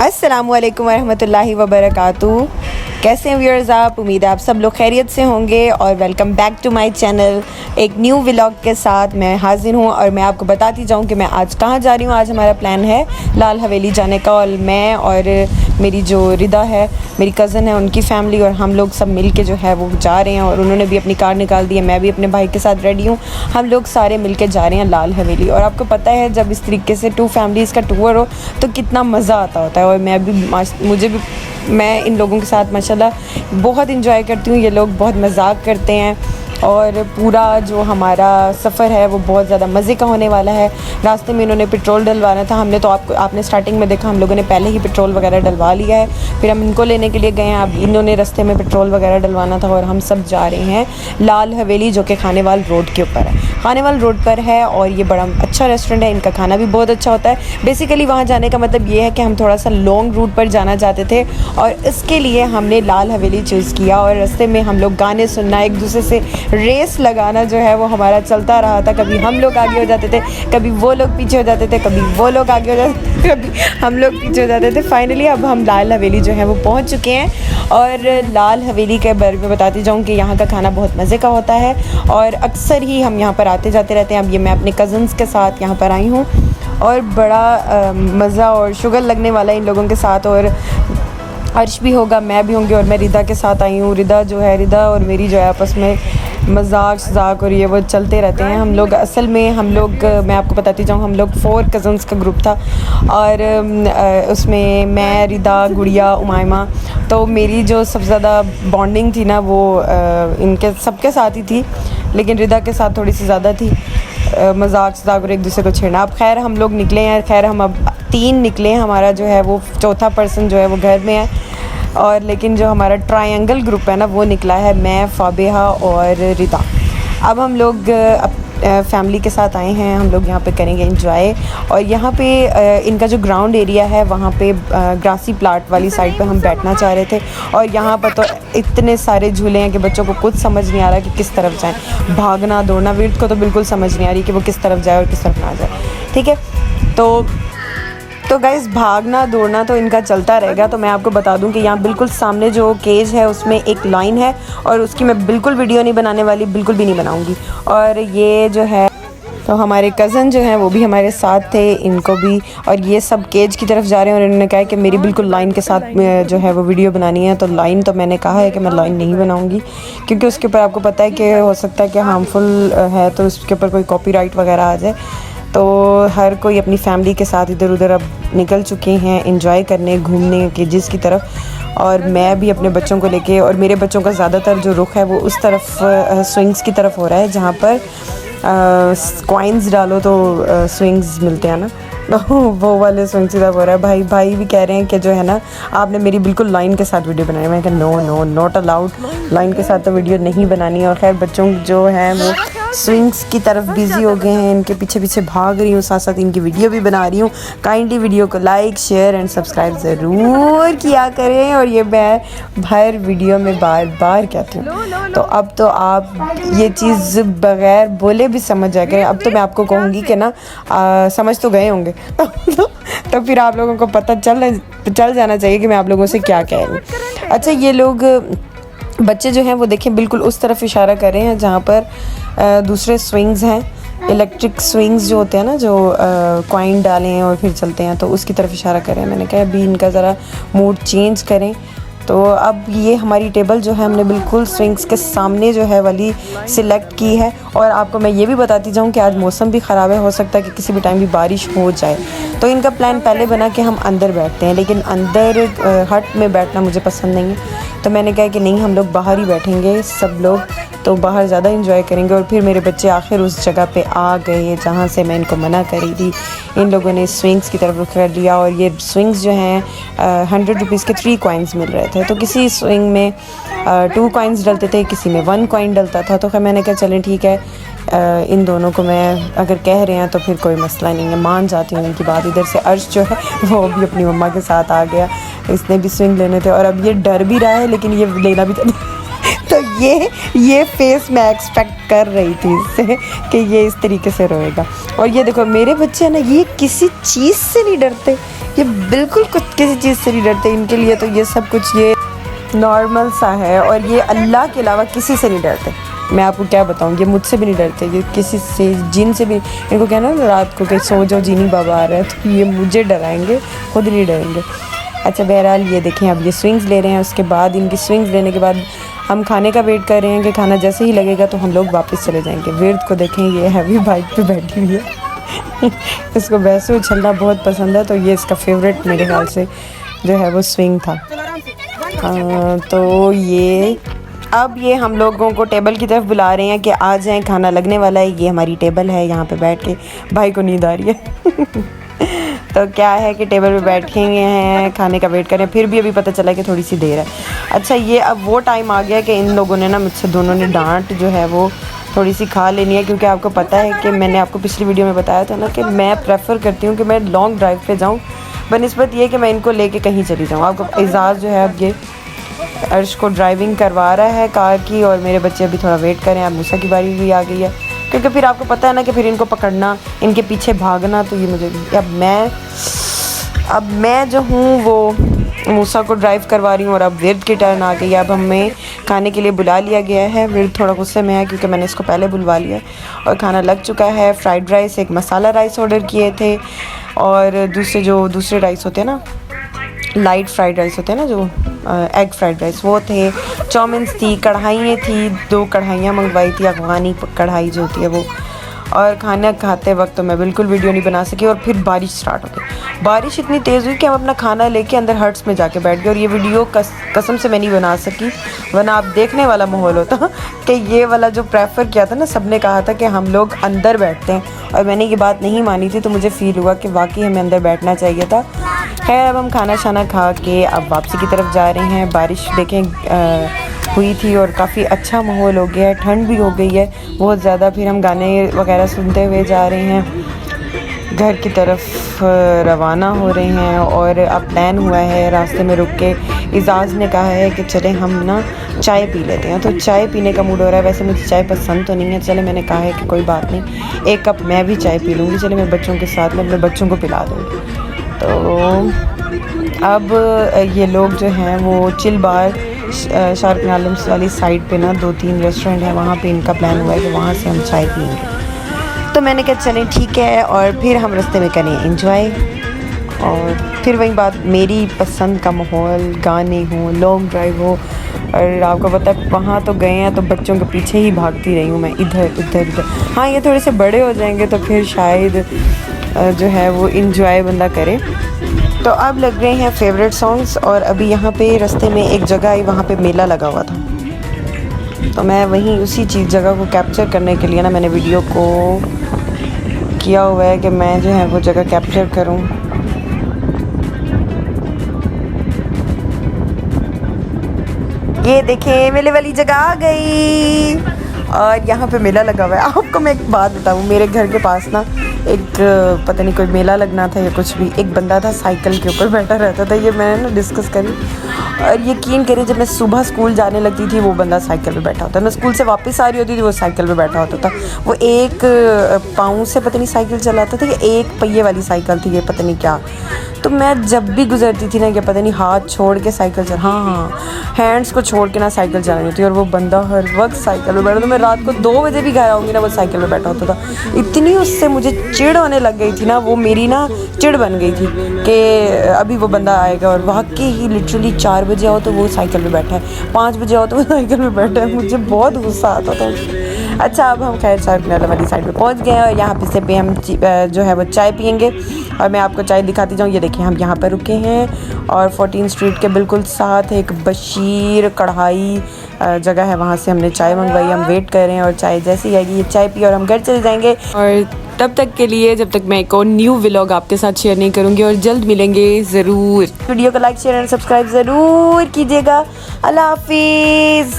अस्सलामुअलैकुम वरहमतुल्लाहि वबरकातुहू। कैसे हैं व्यूअर्स आप? उम्मीद है आप सब लोग खैरियत से होंगे और welcome back to my channel. एक न्यू व्लॉग के साथ मैं हाजिर हूँ और मैं आपको बताती जाऊँ कि मैं आज कहाँ जा रही हूँ। आज हमारा प्लान है लाल हवेली जाने का और मैं और मेरी जो रिदा है, मेरी कज़न है, उनकी फैमिली और हम लोग सब मिल के जो है वो जा रहे हैं और उन्होंने भी अपनी कार निकाल दी है। मैं भी अपने भाई के साथ रेडी हूँ। हम लोग सारे मिल के जा रहे हैं लाल हवेली। और आपको पता है जब इस तरीके से 2 फैमिलीज़ का टूर हो तो कितना मज़ा आता होता है। और मैं इन लोगों के साथ माशाल्लाह बहुत इंजॉय करती हूँ। ये लोग बहुत मजाक करते हैं और पूरा जो हमारा सफ़र है वो बहुत ज़्यादा मज़े का होने वाला है। रास्ते में इन्होंने पेट्रोल डलवाना था, हमने तो आपने स्टार्टिंग में देखा हम लोगों ने पहले ही पेट्रोल वगैरह डलवा लिया है। फिर हम इनको लेने के लिए गए हैं, अब इन्होंने रास्ते में पेट्रोल वगैरह डलवाना था और हम सब जा रहे हैं लाल हवेली जो कि खानेवाल रोड के ऊपर है। खानेवाल रोड पर है और ये बड़ा अच्छा रेस्टोरेंट है, इनका खाना भी बहुत अच्छा होता है। बेसिकली वहाँ जाने का मतलब ये है कि हम थोड़ा सा लॉन्ग रूट पर जाना चाहते थे और इसके लिए हमने लाल हवेली चूज़ किया। और रास्ते में हम लोग गाने सुनना, एक दूसरे से रेस लगाना जो है वो हमारा चलता रहा था। कभी हम लोग आगे हो जाते थे, कभी वो लोग पीछे हो जाते थे, कभी वो लोग आगे हो जाते थे, कभी हम लोग पीछे हो जाते थे। फाइनली अब हम लाल हवेली जो है वो पहुंच चुके हैं। और लाल हवेली के बारे में बताती जाऊँ कि यहाँ का खाना बहुत मज़े का होता है और अक्सर ही हम यहाँ पर आते जाते रहते हैं। अब ये मैं अपने कज़न्स के साथ यहाँ पर आई हूँ और बड़ा मज़ा और शुगर लगने वाला है इन लोगों के साथ। और अर्श भी होगा, मैं भी होंगी और मैं रिदा के साथ आई हूँ। रिदा और मेरी जो है आपस में मजाक और ये वो चलते रहते हैं। मैं आपको बताती जाऊँ, हम लोग 4 कज़न्स का ग्रुप था और उसमें मैं, रिदा, गुड़िया, उमायमा। तो मेरी जो सबसे ज़्यादा बॉन्डिंग थी ना वो इनके सबके साथ ही थी, लेकिन रिदा के साथ थोड़ी सी ज़्यादा थी। मजाक और एक दूसरे को छेड़ना। अब खैर हम लोग निकले हैं, हम अब 3 निकले हैं। हमारा जो है वो चौथा पर्सन जो है वो घर में है और लेकिन जो हमारा ट्रायंगल ग्रुप है ना वो निकला है, मैं, फाबिहा और रिदा। अब हम लोग फैमिली के साथ आए हैं, हम लोग यहाँ पे करेंगे एंजॉय। और यहाँ पे इनका जो ग्राउंड एरिया है वहाँ पे ग्रासी प्लाट वाली साइड पे हम बैठना चाह रहे थे। और यहाँ पर तो इतने सारे झूले हैं कि बच्चों को कुछ समझ नहीं आ रहा कि किस तरफ जाएं। भागना दौड़ना, वीर को तो बिल्कुल समझ नहीं आ रही कि वो किस तरफ जाए और किस तरफ ना जाए। ठीक है, तो गाइज़ भागना दौड़ना तो इनका चलता रहेगा। तो मैं आपको बता दूं कि यहाँ बिल्कुल सामने जो केज है उसमें एक लाइन है और उसकी मैं बिल्कुल वीडियो नहीं बनाने वाली, बिल्कुल भी नहीं बनाऊंगी। और ये जो है तो हमारे कज़न जो हैं वो भी हमारे साथ थे, इनको भी, और ये सब केज की तरफ जा रहे हैं। और इन्होंने कहा है कि मेरी बिल्कुल लाइन के साथ जो है वो वीडियो बनानी है। तो लाइन तो मैंने कहा है कि मैं लाइन नहीं बनाऊंगी क्योंकि उसके ऊपर आपको पता है कि हो सकता है कि हार्मफुल है, तो उसके ऊपर कोई कॉपीराइट वगैरह आ जाए। तो हर कोई अपनी फैमिली के साथ इधर उधर अब निकल चुके हैं एंजॉय करने, घूमने के जिस की तरफ। और मैं भी अपने बच्चों को लेके, और मेरे बच्चों का ज़्यादातर जो रुख है वो उस तरफ स्विंग्स की तरफ हो रहा है जहाँ पर कॉइन्स डालो तो स्विंग्स मिलते हैं ना, तो वो वाले स्विंग्स की तरफ हो रहा है। भाई भी कह रहे हैं कि जो है ना आपने मेरी बिल्कुल लाइन के साथ वीडियो बनाई। मैं कहा नो नॉट अलाउड, लाइन के साथ तो वीडियो नहीं बनानी। और खैर बच्चों जो हैं वो स्विंग्स की तरफ बिज़ी हो गए हैं, इनके पीछे पीछे भाग रही हूँ, साथ साथ इनकी वीडियो भी बना रही हूँ। काइंडली वीडियो को लाइक, शेयर एंड सब्सक्राइब ज़रूर किया करें। और ये मैं हर वीडियो में बार बार कहती हूँ, तो अब तो आप ये चीज़ बग़ैर बोले भी समझ जाए करें। अब तो मैं आपको कहूँगी कि ना समझ तो गए होंगे तो फिर आप लोगों को पता चल जाना चाहिए कि मैं आप लोगों से क्या कह रही हूँ। अच्छा, ये लोग बच्चे जो हैं वो देखें बिल्कुल उस तरफ इशारा कर रहे हैं जहाँ पर दूसरे स्विंग्स हैं, इलेक्ट्रिक स्विंग्स जो होते हैं ना, जो कॉइन डालें और फिर चलते हैं, तो उसकी तरफ इशारा करें। मैंने कहा अभी इनका ज़रा मूड चेंज करें। तो अब ये हमारी टेबल जो है हमने बिल्कुल स्विंग्स के सामने जो है वाली सिलेक्ट की है। और आपको मैं ये भी बताती जाऊँ कि आज मौसम भी ख़राब है, हो सकता है कि किसी भी टाइम भी बारिश हो जाए। तो इनका प्लान पहले बना कि हम अंदर बैठते हैं, लेकिन अंदर हट में बैठना मुझे पसंद नहीं है। तो मैंने कहा कि नहीं, हम लोग बाहर ही बैठेंगे सब लोग, तो बाहर ज़्यादा इंजॉय करेंगे। और फिर मेरे बच्चे आखिर उस जगह पे आ गए जहाँ से मैं इनको मना करी थी। इन लोगों ने स्विंग्स की तरफ रुख कर लिया और ये स्विंग्स जो हैं 100 रुपीज़ के 3 कॉइन्स मिल रहे थे। तो किसी स्विंग में 2 कॉइन्स डलते थे, किसी में 1 कॉइन डलता था। तो फिर मैंने कहा चलें ठीक है, इन दोनों को मैं अगर कह रहे हैं तो फिर कोई मसला नहीं है, मान जाती हूँ इनकी बात। इधर से अर्श जो है वो भी अपनी मम्मा के साथ आ गया, इसने भी स्विंग लेने थे। और अब ये डर भी रहा है लेकिन ये लेना भी तो ये फेस मैं एक्सपेक्ट कर रही थी इससे कि ये इस तरीके से रोएगा। और ये देखो मेरे बच्चे ना, ये किसी चीज़ से नहीं डरते, ये बिल्कुल कुछ किसी चीज़ से नहीं डरते। इनके लिए तो ये सब कुछ ये नॉर्मल सा है, और ये अल्लाह के अलावा किसी से नहीं डरते। मैं आपको क्या बताऊँ, ये मुझसे भी नहीं डरते, ये किसी से, जिन से भी। इनको कहना ना रात को कि सो जाओ जीनी बाबा आ रहा है, तो ये मुझे डराएंगे, खुद नहीं डरेंगे। अच्छा बहरहाल ये देखें, अब ये स्विंग्स ले रहे हैं। उसके बाद इनकी स्विंग्स लेने के बाद हम खाने का वेट कर रहे हैं कि खाना जैसे ही लगेगा तो हम लोग वापस चले जाएंगे। विर्द को देखें, ये हैवी बाइक पे बैठी हुई है। इसको वैसे उछलना बहुत पसंद है, तो ये इसका फेवरेट मेरे ख्याल से जो है वो स्विंग था। तो ये अब ये हम लोगों को टेबल की तरफ बुला रहे हैं कि आ जाएं, खाना लगने वाला है। ये हमारी टेबल है, यहाँ पे बैठ के भाई को नींद आ रही है। तो क्या है कि टेबल पे बैठेंगे हैं, खाने का वेट करें। फिर भी अभी पता चला कि थोड़ी सी देर है। अच्छा ये अब वो टाइम आ गया कि इन लोगों ने ना मुझसे दोनों ने डांट जो है वो थोड़ी सी खा लेनी है, क्योंकि आपको पता है कि मैंने आपको पिछली वीडियो में बताया था ना कि मैं प्रेफर करती हूँ कि मैं लॉन्ग ड्राइव पे जाऊँ बनिस्बत ये कि मैं इनको लेके कहीं चली जाऊँ। आपको एजाज़ जो है अब ये अर्श को ड्राइविंग करवा रहा है कार की, और मेरे बच्चे अभी थोड़ा वेट करें। अब मूसा की बारी भी आ गई है, क्योंकि फिर आपको पता है ना कि फिर इनको पकड़ना, इनके पीछे भागना, तो ये मुझे अब मैं जो हूँ वो मूसा को ड्राइव करवा रही हूँ। और अब विर्द की टर्न आ गई है। अब हमें खाने के लिए बुला लिया गया है। विर्द थोड़ा गुस्से में है क्योंकि मैंने इसको पहले बुलवा लिया, और खाना लग चुका है। फ्राइड राइस, एक मसाला राइस ऑर्डर किए थे, और दूसरे राइस होते हैं ना, लाइट फ्राइड राइस होते हैं ना, जो एग फ्राइड राइस, वो थे। चाउमीन्स थी, कढ़ाइयाँ थी, 2 कढ़ाइयाँ मंगवाई थी, अफ़गानी कढ़ाई जो होती है वो। और खाना खाते वक्त तो मैं बिल्कुल वीडियो नहीं बना सकी, और फिर बारिश स्टार्ट हो गई। बारिश इतनी तेज़ हुई कि हम अपना खाना लेके अंदर हट्स में जाके बैठ गए, और ये वीडियो कसम से मैं नहीं बना सकी, वरना आप देखने वाला माहौल होता कि ये वाला जो प्रेफर किया था ना, सब ने कहा था कि हम लोग अंदर बैठते हैं, और मैंने ये बात नहीं मानी थी। तो मुझे फ़ील हुआ कि वाकई हमें अंदर बैठना चाहिए था। खैर अब हम खाना शाना खा के अब वापसी की तरफ जा रहे हैं। बारिश देखें हुई थी और काफ़ी अच्छा माहौल हो गया है, ठंड भी हो गई है बहुत ज़्यादा। फिर हम गाने वगैरह सुनते हुए जा रहे हैं, घर की तरफ रवाना हो रहे हैं। और अब प्लान हुआ है रास्ते में रुक के, इजाज़ ने कहा है कि चले हम ना चाय पी लेते हैं। तो चाय पीने का मूड हो रहा है। वैसे मुझे चाय पसंद तो नहीं है, चले मैंने कहा है कि कोई बात नहीं, 1 कप मैं भी चाय पी लूँगी। चले मैं बच्चों के साथ में अपने बच्चों को पिला दूँगी। तो अब ये लोग जो हैं वो चिल बार शार्क आलम्स वाली साइड पे ना 2-3 रेस्टोरेंट है, वहाँ पे इनका प्लान हुआ है कि वहाँ से हम चाय पियेंगे। तो मैंने कहा चलें ठीक है, और फिर हम रास्ते में करें एंजॉय। और फिर वही बात, मेरी पसंद का माहौल, गाने हों, लॉन्ग ड्राइव हो। और आपको पता है वहाँ तो गए हैं तो बच्चों के पीछे ही भागती रही हूँ मैं, इधर उधर। हाँ ये थोड़े से बड़े हो जाएंगे तो फिर शायद जो है वो इंजॉय बंदा करे। तो अब लग रहे हैं फेवरेट सॉन्ग्स, और अभी यहाँ पे रास्ते में एक जगह आई, वहाँ पे मेला लगा हुआ था, तो मैं वहीं उसी जगह को कैप्चर करने के लिए ना मैंने वीडियो को किया हुआ है कि मैं जो है वो जगह कैप्चर करूँ। ये देखें मेले वाली जगह आ गई, और यहाँ पे मेला लगा हुआ है। आपको मैं एक बात बताऊँ, मेरे घर के पास ना एक पता नहीं कोई मेला लगना था या कुछ भी, एक बंदा था साइकिल के ऊपर बैठा रहता था। ये मैंने ना डिस्कस करी, और यकीन करिए जब मैं सुबह स्कूल जाने लगती थी वो बंदा साइकिल पे बैठा होता, मैं स्कूल से वापस आ रही होती थी वो साइकिल पे बैठा होता था। वो एक पाँव से पता नहीं साइकिल चलाता था, या 1 पहिए वाली साइकिल थी, ये पता नहीं क्या। तो मैं जब भी गुजरती थी ना, क्या पता नहीं हाथ छोड़ के साइकिल चला, हाँ हैंड्स को छोड़ के ना साइकिल चलानी होती, और वो बंदा हर वक्त साइकिल पे बैठा। तो मैं रात को 2 बजे भी घर आऊँगी ना, वो साइकिल पे बैठा होता था। इतनी उससे मुझे चिढ़ होने लग गई थी ना, वो मेरी ना चिढ़ बन गई थी कि अभी वो बंदा आएगा। और वाकई ही लिटरली 4 बजे आओ तो वो साइकिल पे बैठा है, 5 बजे आओ तो वो साइकिल पे बैठा है, मुझे बहुत गुस्सा आता था। अच्छा अब हम खैर शार्क वाली साइड पे पहुंच गए हैं, और यहाँ पे हम जो है वो चाय पियेंगे। और मैं आपको चाय दिखाती जाऊँ। ये देखिए हम यहाँ पर रुके हैं, और 14 स्ट्रीट के बिल्कुल साथ एक बशीर कढ़ाई जगह है, वहाँ से हमने चाय मंगवाई। हम वेट कर रहे हैं, और चाय जैसे ही आएगी ये चाय पी और हम घर चले जाएंगे। और तब तक के लिए, जब तक मैं एक और न्यू व्लॉग आपके साथ शेयर नहीं करूँगी, और जल्द मिलेंगे ज़रूर। वीडियो को लाइक शेयर एंड सब्सक्राइब ज़रूर कीजिएगा। अल्लाह हाफिज़।